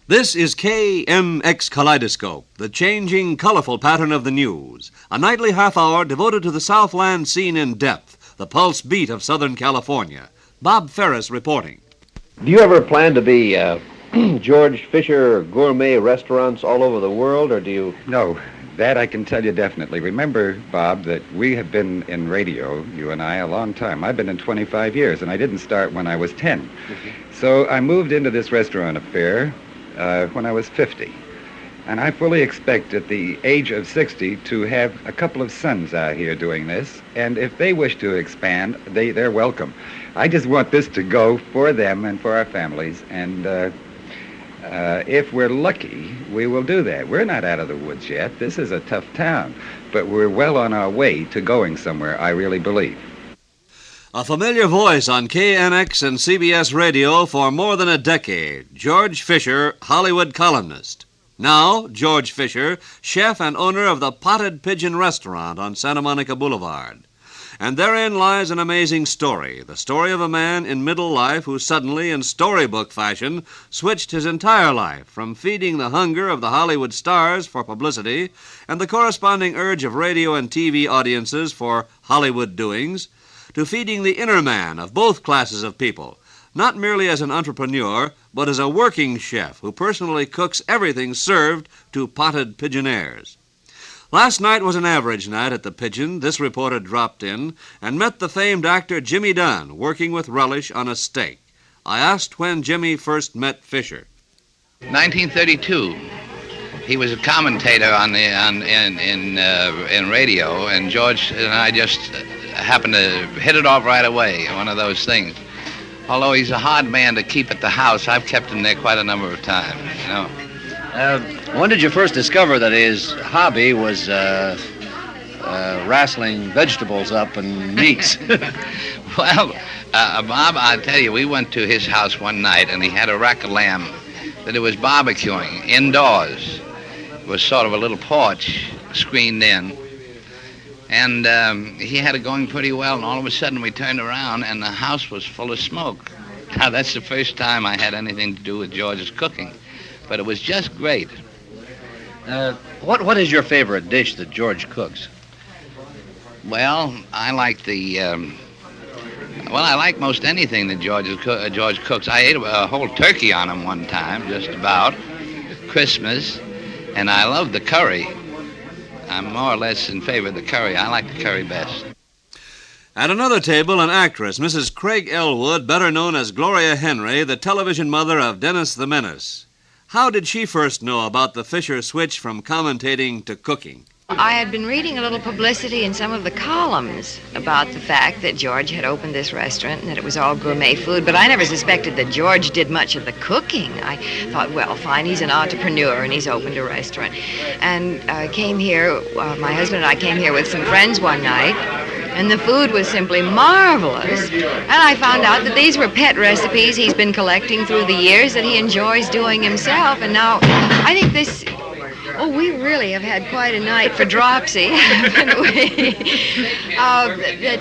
This is KNX Kaleidoscope, the changing, colorful pattern of the news. A nightly half-hour devoted to the Southland scene in depth, the pulse beat of Southern California. Bob Ferris reporting. Do you ever plan to be George Fisher gourmet restaurants all over the world, or do you... No, that I can tell you definitely. Remember, Bob, that we have been in radio, you and I, a long time. I've been in 25 years, and I didn't start when I was 10. Mm-hmm. So I moved into this restaurant affair when I was 50. And I fully expect at the age of 60 to have a couple of sons out here doing this. And if they wish to expand, they're welcome. I just want this to go for them and for our families. And if we're lucky, we will do that. We're not out of the woods yet. This is a tough town. But we're well on our way to going somewhere, I really believe. A familiar voice on KNX and CBS radio for more than a decade, George Fisher, Hollywood columnist. Now, George Fisher, chef and owner of the Potted Pigeon Restaurant on Santa Monica Boulevard. And therein lies an amazing story, the story of a man in middle life who suddenly, in storybook fashion, switched his entire life from feeding the hunger of the Hollywood stars for publicity and the corresponding urge of radio and TV audiences for Hollywood doings, to feeding the inner man of both classes of people, not merely as an entrepreneur, but as a working chef who personally cooks everything served to potted pigeonaires. Last night was an average night at the Pigeon. This reporter dropped in and met the famed actor Jimmy Dunn working with relish on a steak. I asked when Jimmy first met Fisher. 1932. He was a commentator in radio, and George and I just happened to hit it off right away, one of those things. Although he's a hard man to keep at the house, I've kept him there quite a number of times, you know. When did you first discover that his hobby was wrestling vegetables up and meats? Well, Bob, I'll tell you, we went to his house one night, and he had a rack of lamb that he was barbecuing indoors. It was sort of a little porch screened in. And he had it going pretty well, and all of a sudden we turned around, and the house was full of smoke. Now, that's the first time I had anything to do with George's cooking, but it was just great. What is your favorite dish that George cooks? Well, I like I like most anything that George cooks. I ate a whole turkey on him one time, just about, Christmas, and I love the curry. I'm more or less in favor of the curry. I like the curry best. At another table, an actress, Mrs. Craig Elwood, better known as Gloria Henry, the television mother of Dennis the Menace. How did she first know about the Fisher switch from commentating to cooking? I had been reading a little publicity in some of the columns about the fact that George had opened this restaurant and that it was all gourmet food, but I never suspected that George did much of the cooking. I thought, well, fine, he's an entrepreneur and he's opened a restaurant. And I came here, my husband and I came here with some friends one night, and the food was simply marvelous. And I found out that these were pet recipes he's been collecting through the years that he enjoys doing himself, and now I think this... Oh, we really have had quite a night for dropsy, haven't we?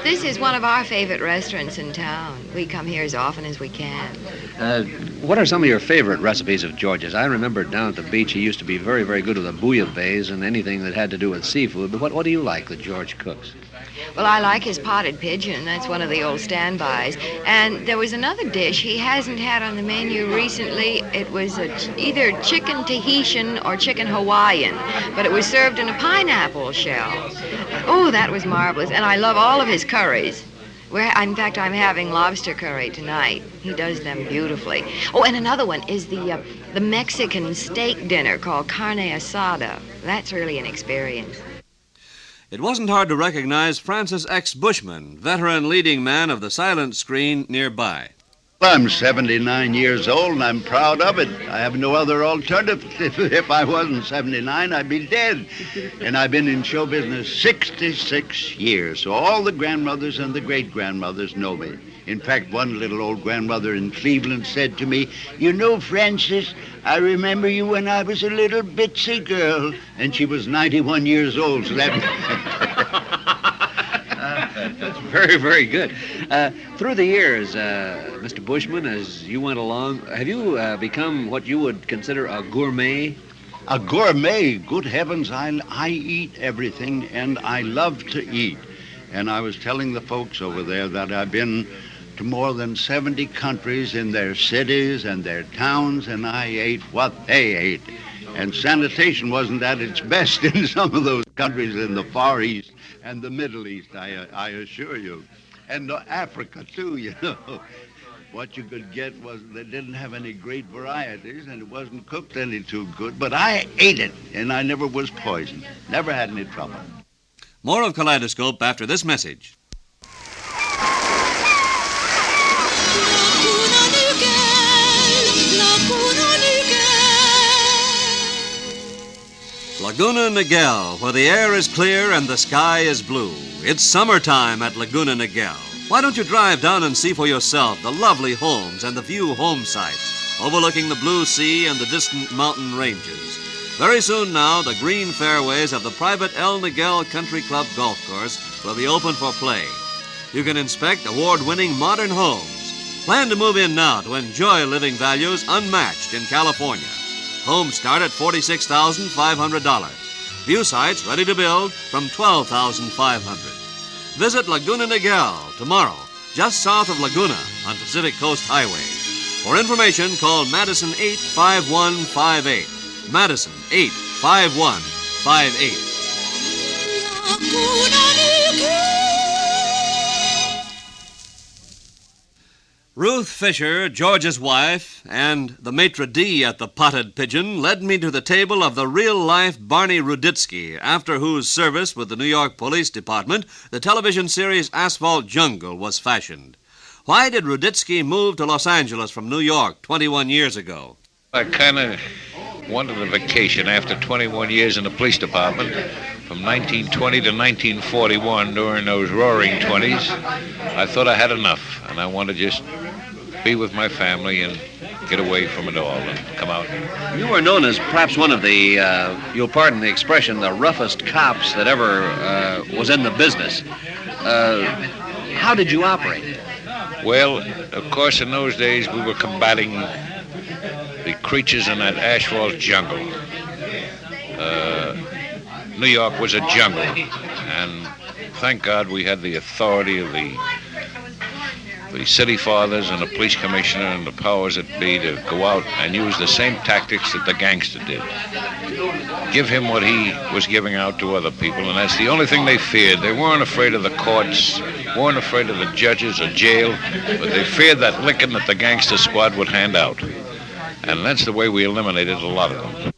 This is one of our favorite restaurants in town. We come here as often as we can. What are some of your favorite recipes of George's? I remember down at the beach he used to be very, very good with the bouillabaisse and anything that had to do with seafood. But what do you like that George cooks? Well, I like his potted pigeon. That's one of the old standbys. And there was another dish he hasn't had on the menu recently. It was either chicken Tahitian or chicken Hawaiian, but it was served in a pineapple shell. Oh, that was marvelous. And I love all of his curries. In fact, I'm having lobster curry tonight. He does them beautifully. Oh, and another one is the Mexican steak dinner called carne asada. That's really an experience. It wasn't hard to recognize Francis X. Bushman, veteran leading man of the silent screen nearby. I'm 79 years old, and I'm proud of it. I have no other alternative. If I wasn't 79, I'd be dead. And I've been in show business 66 years, so all the grandmothers and the great-grandmothers know me. In fact, one little old grandmother in Cleveland said to me, "You know, Francis, I remember you when I was a little bitsy girl." And she was 91 years old, so that... That's very, very good. Through the years, Mr. Bushman, as you went along, have you become what you would consider a gourmet? A gourmet, good heavens, I eat everything, and I love to eat. And I was telling the folks over there that I've been to more than 70 countries in their cities and their towns, and I ate what they ate. And sanitation wasn't at its best in some of those countries in the Far East and the Middle East, I assure you. And Africa, too, you know. What you could get was they didn't have any great varieties, and it wasn't cooked any too good, but I ate it, and I never was poisoned. Never had any trouble. More of Kaleidoscope after this message. Laguna Niguel, where the air is clear and the sky is blue. It's summertime at Laguna Niguel. Why don't you drive down and see for yourself the lovely homes and the few home sites overlooking the blue sea and the distant mountain ranges. Very soon now, the green fairways of the private El Niguel Country Club golf course will be open for play. You can inspect award-winning modern homes. Plan to move in now to enjoy living values unmatched in California. Homes start at $46,500. View sites ready to build from $12,500. Visit Laguna Niguel tomorrow, just south of Laguna on Pacific Coast Highway. For information, call Madison 85158. Madison 85158. Ruth Fisher, George's wife, and the maitre d' at the Potted Pigeon led me to the table of the real-life Barney Ruditsky, after whose service with the New York Police Department the television series Asphalt Jungle was fashioned. Why did Ruditsky move to Los Angeles from New York 21 years ago? I kind of wanted a vacation after 21 years in the police department. From 1920 to 1941, during those roaring 20s, I thought I had enough, and I wanted to just be with my family and get away from it all and come out. You were known as perhaps one of the, you'll pardon the expression, the roughest cops that ever was in the business. How did you operate? Well, of course, in those days, we were combating the creatures in that asphalt jungle. New York was a jungle, and thank God we had the authority of the city fathers and the police commissioner and the powers that be to go out and use the same tactics that the gangster did. Give him what he was giving out to other people, and that's the only thing they feared. They weren't afraid of the courts, weren't afraid of the judges or jail, but they feared that licking that the gangster squad would hand out. And that's the way we eliminated a lot of them.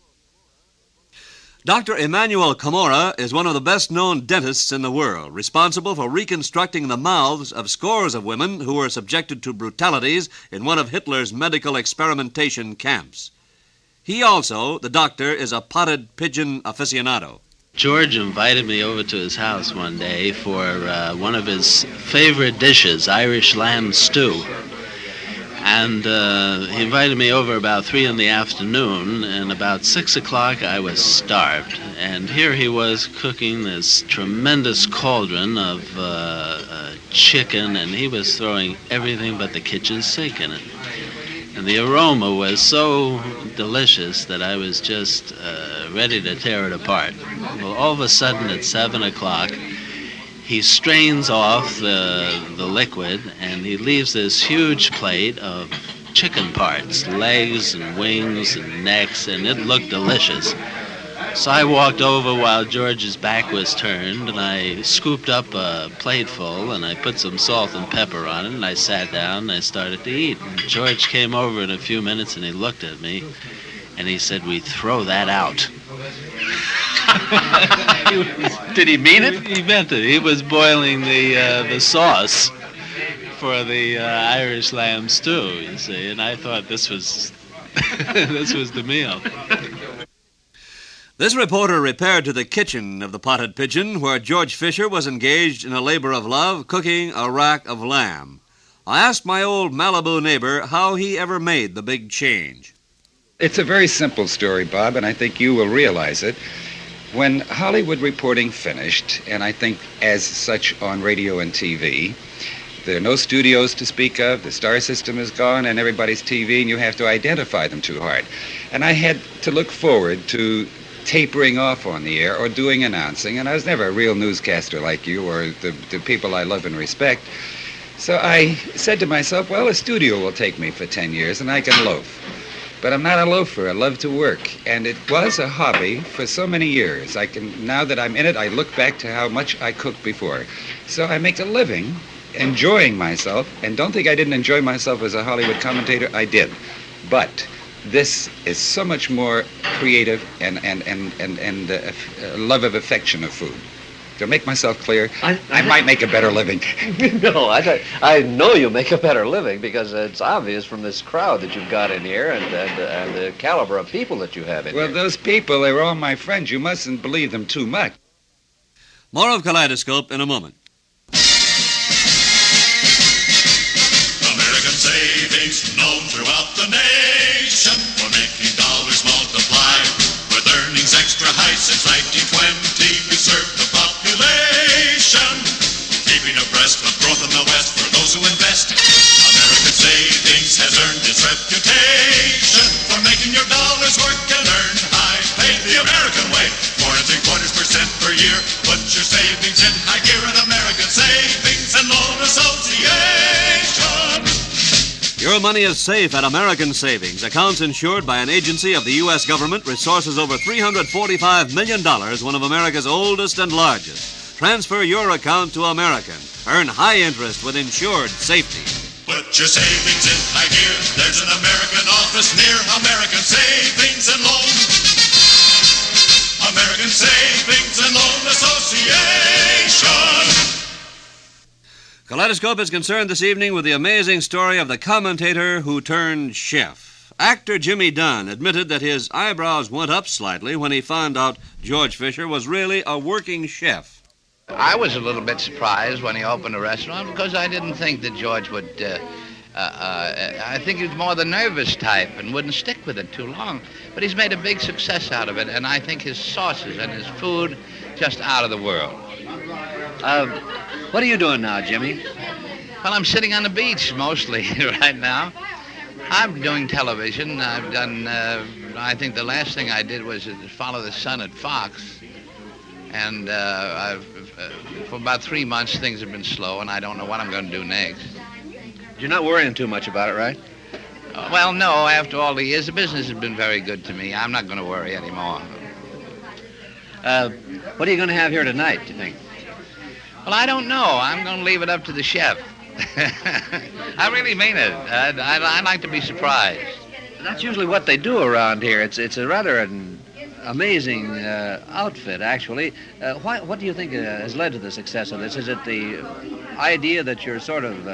Dr. Emmanuel Camorra is one of the best-known dentists in the world, responsible for reconstructing the mouths of scores of women who were subjected to brutalities in one of Hitler's medical experimentation camps. He also, the doctor, is a potted pigeon aficionado. George invited me over to his house one day for one of his favorite dishes, Irish lamb stew. And he invited me over about 3 in the afternoon, and about 6 o'clock I was starved. And here he was cooking this tremendous cauldron of chicken, and he was throwing everything but the kitchen sink in it. And the aroma was so delicious that I was just ready to tear it apart. Well, all of a sudden at 7 o'clock, he strains off the liquid, and he leaves this huge plate of chicken parts, legs and wings and necks, and it looked delicious. So I walked over while George's back was turned, and I scooped up a plateful, and I put some salt and pepper on it, and I sat down and I started to eat. And George came over in a few minutes, and he looked at me, and he said, "We throw that out." Did he mean it? He meant it. He was boiling the sauce for the Irish lamb stew, you see, and I thought this was this was the meal. This reporter repaired to the kitchen of the Potted Pigeon, where George Fisher was engaged in a labor of love, cooking a rack of lamb. I asked my old Malibu neighbor how he ever made the big change. It's a very simple story, Bob, and I think you will realize it. When Hollywood reporting finished, and I think as such on radio and TV, there are no studios to speak of, the star system is gone, and everybody's TV, and you have to identify them too hard. And I had to look forward to tapering off on the air or doing announcing, and I was never a real newscaster like you or the people I love and respect. So I said to myself, well, a studio will take me for 10 years, and I can loaf. But I'm not a loafer. I love to work. And it was a hobby for so many years. Now that I'm in it, I look back to how much I cooked before. So I make a living enjoying myself. And don't think I didn't enjoy myself as a Hollywood commentator. I did. But this is so much more creative and love of affection of food. To make myself clear, I might make a better living. No, I know you make a better living because it's obvious from this crowd that you've got in here and the caliber of people that you have in here. Well, those people, they're all my friends. You mustn't believe them too much. More of Kaleidoscope in a moment. American savings known throughout the nation for making dollars multiply. With earnings extra high since 1920, we serve the population, keeping abreast of growth in the West for those who invest. American savings has earned its reputation for making your dollars work and earn high pay the American way. 4.75% per year. Put your savings in high gear at American Savings and Loan Association. Your money is safe at American Savings. Accounts insured by an agency of the U.S. government resources over $345 million, one of America's oldest and largest. Transfer your account to American. Earn high interest with insured safety. Put your savings in high gear. There's an American office near American Savings and Loan. American Savings and Loan Association. Kaleidoscope is concerned this evening with the amazing story of the commentator who turned chef. Actor Jimmy Dunn admitted that his eyebrows went up slightly when he found out George Fisher was really a working chef. I was a little bit surprised when he opened a restaurant because I didn't think that George would, I think he was more the nervous type and wouldn't stick with it too long. But he's made a big success out of it, and I think his sauces and his food just out of the world. What are you doing now, Jimmy? Well, I'm sitting on the beach mostly right now. I'm doing television. I've done, I think the last thing I did was Follow the Sun at Fox. And for about 3 months, things have been slow, and I don't know what I'm going to do next. You're not worrying too much about it, right? Well, no. After all the years, the business has been very good to me. I'm not going to worry anymore. What are you going to have here tonight, do you think? Well, I don't know. I'm going to leave it up to the chef. I really mean it. I'd like to be surprised. That's usually what they do around here. It's a rather an amazing outfit, actually. What do you think has led to the success of this? Is it the idea that you're sort of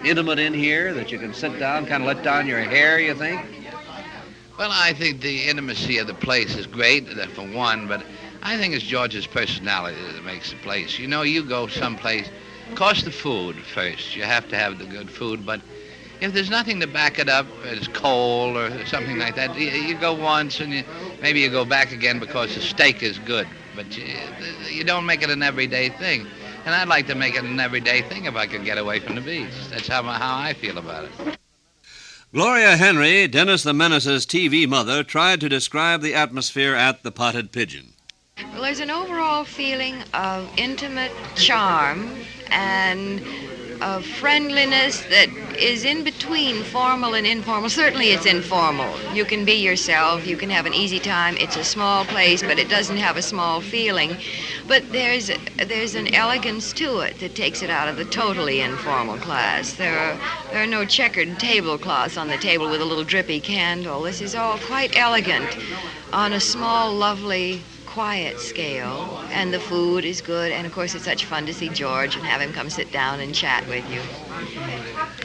intimate in here, that you can sit down, kind of let down your hair, you think? Well, I think the intimacy of the place is great, for one, but I think it's George's personality that makes the place. You know, you go someplace, of course the food first. You have to have the good food, but if there's nothing to back it up, it's cold or something like that, you go once and maybe you go back again because the steak is good, but you don't make it an everyday thing. And I'd like to make it an everyday thing if I could get away from the beach. That's how I feel about it. Gloria Henry, Dennis the Menace's TV mother, tried to describe the atmosphere at the Potted Pigeon. Well, there's an overall feeling of intimate charm and of friendliness that is in between formal and informal. Certainly it's informal. You can be yourself. You can have an easy time. It's a small place, but it doesn't have a small feeling. But there's an elegance to it that takes it out of the totally informal class. There are no checkered tablecloths on the table with a little drippy candle. This is all quite elegant on a small, lovely, quiet scale, and the food is good, and of course it's such fun to see George and have him come sit down and chat with you.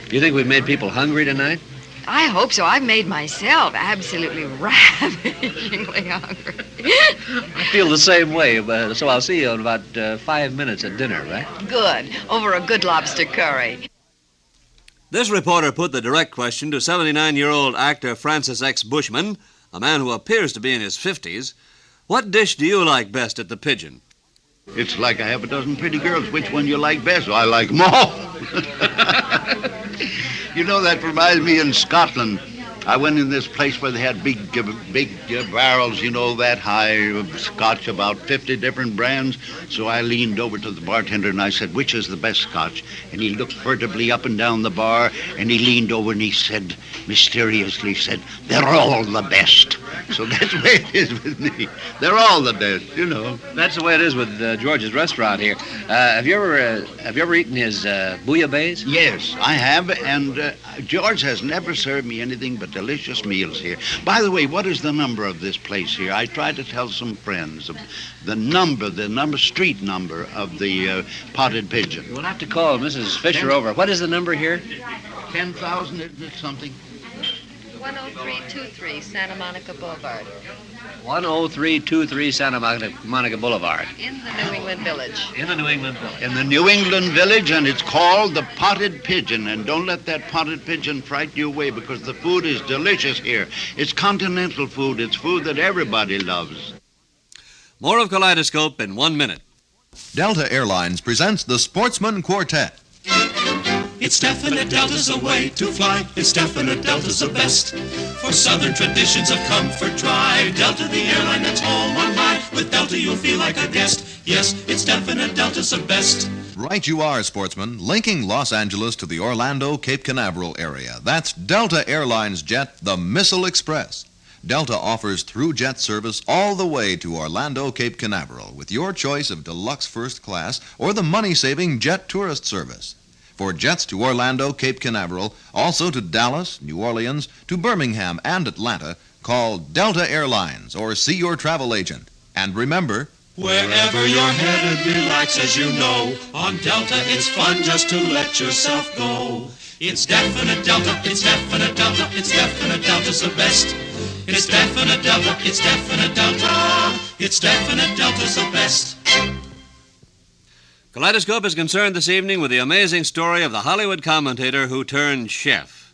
Do you think we've made people hungry tonight? I hope so. I've made myself absolutely ravishingly hungry. I feel the same way, so I'll see you in about 5 minutes at dinner, right? Good. Over a good lobster curry. This reporter put the direct question to 79-year-old actor Francis X. Bushman, a man who appears to be in his 50s. What dish do you like best at the Pigeon? It's like I have a dozen pretty girls. Which one you like best? I like them all. You know, that reminds me in Scotland. I went in this place where they had big barrels, that high of scotch, about 50 different brands. So I leaned over to the bartender and I said, which is the best scotch? And he looked furtively up and down the bar and he leaned over and he said, mysteriously said, they're all the best. So that's the way it is with me. They're all the best, That's the way it is with George's restaurant here. Have you ever eaten his bouillabaisse? Yes, I have, and George has never served me anything but delicious meals here. By the way, what is the number of this place here? I tried to tell some friends of the street number of the Potted Pigeon. We'll have to call Mrs. Fisher over. What is the number here? 10,000, isn't it something? 10323 Santa Monica Boulevard. 10323 Santa Monica Boulevard. In the New England Village. In the New England Village. In the New England Village, and it's called the Potted Pigeon. And don't let that potted pigeon frighten you away, because the food is delicious here. It's continental food. It's food that everybody loves. More of Kaleidoscope in 1 minute. Delta Airlines presents the Sportsman Quartet. It's definite Delta's the way to fly. It's definite Delta's the best. For Southern traditions of comfort, try Delta, the airline that's home on high. With Delta, you'll feel like a guest. Yes, it's definite Delta's the best. Right you are, sportsman, linking Los Angeles to the Orlando, Cape Canaveral area. That's Delta Airlines jet, the Missile Express. Delta offers through jet service all the way to Orlando, Cape Canaveral with your choice of deluxe first class or the money-saving jet tourist service. For jets to Orlando, Cape Canaveral, also to Dallas, New Orleans, to Birmingham and Atlanta, call Delta Airlines or see your travel agent. And remember, wherever you're headed, relax as you know. On Delta, it's fun just to let yourself go. It's definite Delta, it's definite Delta, it's definite Delta's the best. It's definite Delta, it's definite Delta, it's definite Delta's the best. Kaleidoscope is concerned this evening with the amazing story of the Hollywood commentator who turned chef.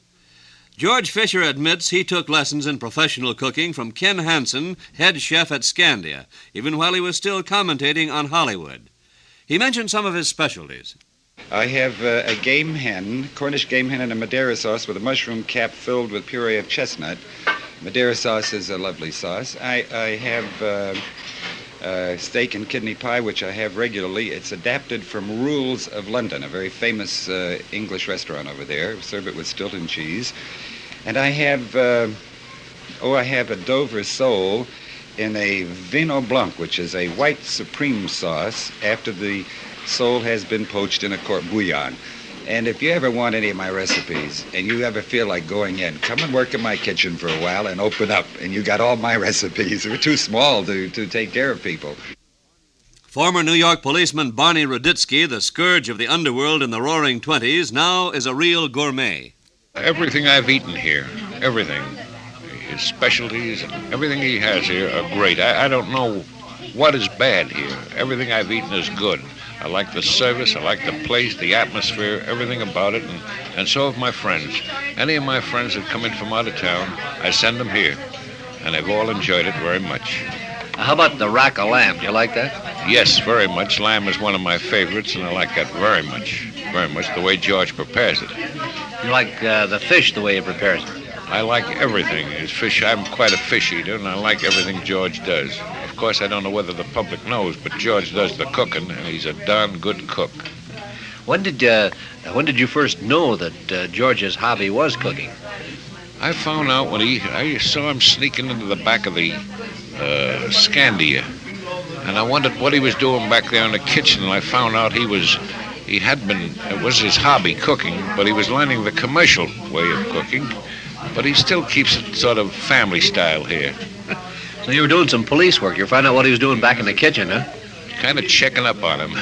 George Fisher admits he took lessons in professional cooking from Ken Hansen, head chef at Scandia, even while he was still commentating on Hollywood. He mentioned some of his specialties. I have a game hen, Cornish game hen in a Madeira sauce with a mushroom cap filled with puree of chestnut. Madeira sauce is a lovely sauce. I have steak and kidney pie, which I have regularly. It's adapted from Rules of London, a very famous English restaurant over there. Serve it with Stilton cheese. And I have a Dover sole in a Vino Blanc, which is a white supreme sauce after the sole has been poached in a court bouillon. And if you ever want any of my recipes and you ever feel like going in, come and work in my kitchen for a while and open up, and you got all my recipes. We're too small to take care of people. Former New York policeman Barney Ruditsky, the scourge of the underworld in the Roaring '20s, now is a real gourmet. Everything I've eaten here, everything, his specialties, everything he has here are great. I don't know what is bad here. Everything I've eaten is good. I like the service, I like the place, the atmosphere, everything about it, and so have my friends. Any of my friends that come in from out of town, I send them here, and they've all enjoyed it very much. How about the rack of lamb? Do you like that? Yes, very much. Lamb is one of my favorites, and I like that very much, the way George prepares it. You like the fish the way he prepares it? I like everything. His fish, I'm quite a fish eater, and I like everything George does. Of course, I don't know whether the public knows, but George does the cooking, and he's a darn good cook. When did you first know that George's hobby was cooking? I found out when I saw him sneaking into the back of the Scandia, and I wondered what he was doing back there in the kitchen, and I found out it was his hobby, cooking, but he was learning the commercial way of cooking, but he still keeps it sort of family style here. So you were doing some police work. You found out what he was doing back in the kitchen, huh? Kind of checking up on him.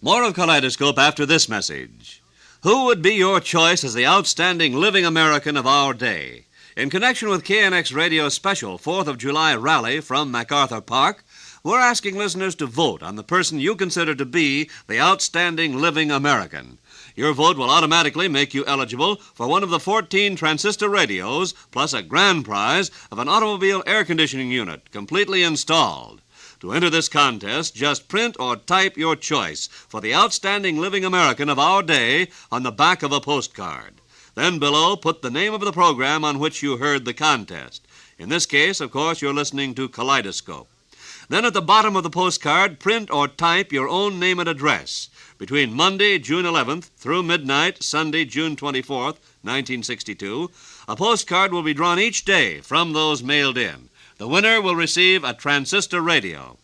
More of Kaleidoscope after this message. Who would be your choice as the outstanding living American of our day? In connection with KNX Radio's special 4th of July rally from MacArthur Park, we're asking listeners to vote on the person you consider to be the outstanding living American. Your vote will automatically make you eligible for one of the 14 transistor radios, plus a grand prize of an automobile air conditioning unit, completely installed. To enter this contest, just print or type your choice for the outstanding living American of our day on the back of a postcard. Then below, put the name of the program on which you heard the contest. In this case, of course, you're listening to Kaleidoscope. Then at the bottom of the postcard, print or type your own name and address. Between Monday, June 11th, through midnight, Sunday, June 24th, 1962, a postcard will be drawn each day from those mailed in. The winner will receive a transistor radio.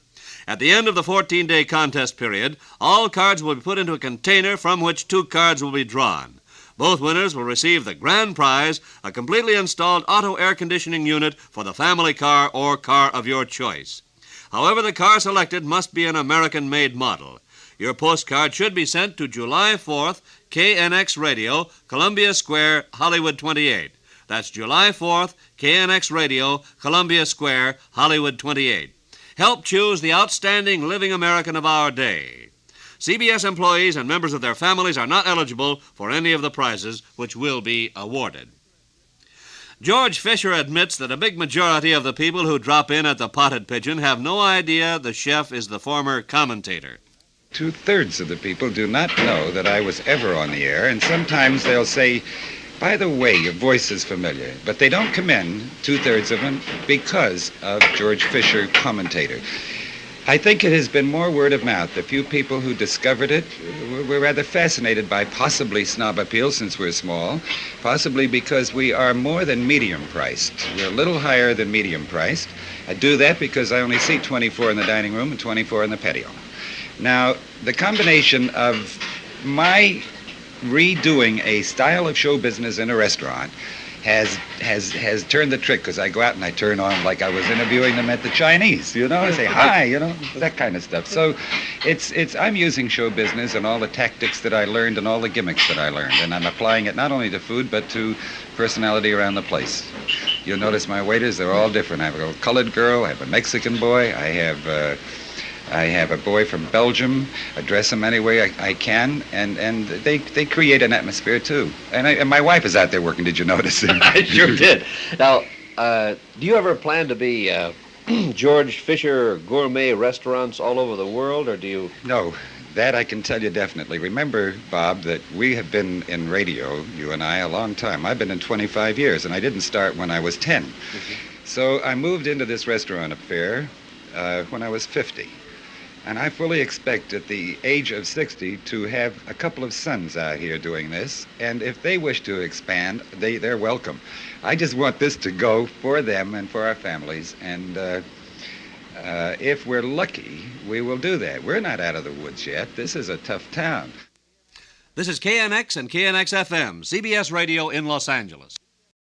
At the end of the 14-day contest period, all cards will be put into a container from which 2 cards will be drawn. Both winners will receive the grand prize, a completely installed auto air conditioning unit for the family car or car of your choice. However, the car selected must be an American-made model. Your postcard should be sent to July 4th, KNX Radio, Columbia Square, Hollywood 28. That's July 4th, KNX Radio, Columbia Square, Hollywood 28. Help choose the outstanding living American of our day. CBS employees and members of their families are not eligible for any of the prizes which will be awarded. George Fisher admits that a big majority of the people who drop in at the Potted Pigeon have no idea the chef is the former commentator. 2/3 of the people do not know that I was ever on the air, and sometimes they'll say, by the way, your voice is familiar, but they don't come in, 2/3 of them, because of George Fisher, commentator. I think it has been more word of mouth. The few people who discovered it were rather fascinated by possibly snob appeal since we're small, possibly because we are more than medium priced. We're a little higher than medium priced. I do that because I only seat 24 in the dining room and 24 in the patio. Now, the combination of my redoing a style of show business in a restaurant has turned the trick, because I go out and I turn on like I was interviewing them at the Chinese, I say hi, that kind of stuff. So I'm using show business and all the tactics that I learned and all the gimmicks that I learned, and I'm applying it not only to food but to personality around the place. You'll notice my waiters, they're all different. I have a colored girl, I have a Mexican boy, I have a boy from Belgium. I dress him any way I can, and they create an atmosphere too. And my wife is out there working. Did you notice? I sure did. Now, do you ever plan to be George Fisher gourmet restaurants all over the world, or do you? No, that I can tell you definitely. Remember, Bob, that we have been in radio, you and I, a long time. I've been in 25 years, and I didn't start when I was 10. Mm-hmm. So I moved into this restaurant affair when I was 50. And I fully expect at the age of 60 to have a couple of sons out here doing this. And if they wish to expand, they're welcome. I just want this to go for them and for our families. And if we're lucky, we will do that. We're not out of the woods yet. This is a tough town. This is KNX and KNX FM, CBS Radio in Los Angeles.